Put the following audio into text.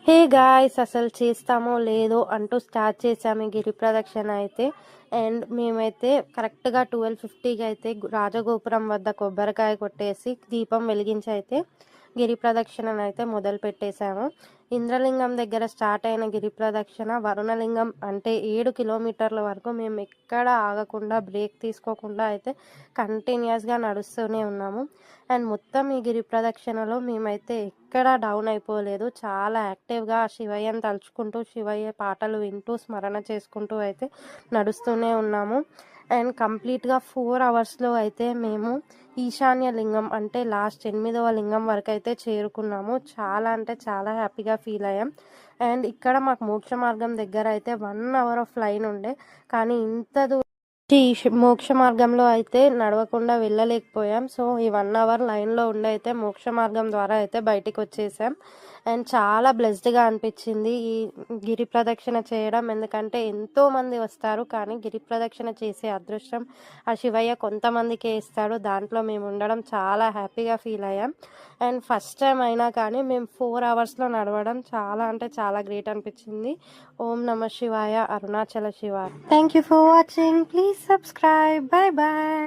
Hey guys, అసలు చేస్తామో లేదో అంటూ స్టార్ట్ చేసాము ఈ గిరి ప్రదక్షిణ అయితే. అండ్ మేమైతే కరెక్ట్గా 12:50కి అయితే రాజగోపురం వద్ద కొబ్బరికాయ కొట్టేసి దీపం వెలిగించి అయితే గిరి ప్రదక్షిణను అయితే మొదలు పెట్టేశాము. ఇంద్రలింగం దగ్గర స్టార్ట్ అయిన గిరి ప్రదక్షిణ వరుణలింగం అంటే 7 కిలోమీటర్ల వరకు మేము ఎక్కడ ఆగకుండా బ్రేక్ తీసుకోకుండా అయితే కంటిన్యూస్గా నడుస్తూనే ఉన్నాము. అండ్ మొత్తం ఈ గిరి ప్రదక్షిణలో మేమైతే ఎక్కడా డౌన్ అయిపోలేదు. చాలా యాక్టివ్గా శివయ్యను తలుచుకుంటూ శివయ్య పాటలు వింటూ స్మరణ చేసుకుంటూ అయితే నడుస్తూనే ఉన్నాము. అండ్ కంప్లీట్గా 4 అవర్స్లో అయితే మేము ఈశాన్య లింగం అంటే లాస్ట్ 8వ లింగం వరకు అయితే చేరుకున్నాము. చాలా అంటే చాలా హ్యాపీగా ఫీల్ అయ్యాం. అండ్ ఇక్కడ మాకు మోక్ష మార్గం దగ్గర అయితే 1 అవర్ ఆఫ్ లైన్ ఉండే, కానీ ఇంత ఈ మోక్ష మార్గంలో అయితే నడవకుండా వెళ్ళలేకపోయాం. సో ఈ 1 అవర్ లైన్లో ఉండి అయితే మోక్ష మార్గం ద్వారా అయితే బయటికి వచ్చేసాం. అండ్ చాలా బ్లెస్డ్గా అనిపించింది ఈ గిరి ప్రదక్షిణ చేయడం. ఎందుకంటే ఎంతోమంది వస్తారు, కానీ గిరి ప్రదక్షిణ చేసే అదృష్టం ఆ శివయ్య కొంతమందికే ఇస్తాడు. దాంట్లో మేము ఉండడం చాలా హ్యాపీగా ఫీల్ అయ్యాం. అండ్ ఫస్ట్ టైం అయినా కానీ మేము 4 అవర్స్లో నడవడం చాలా అంటే చాలా గ్రేట్ అనిపించింది. ఓం నమ శివాయ, అరుణాచల శివాయ. Thank you for watching. Please subscribe. Bye bye.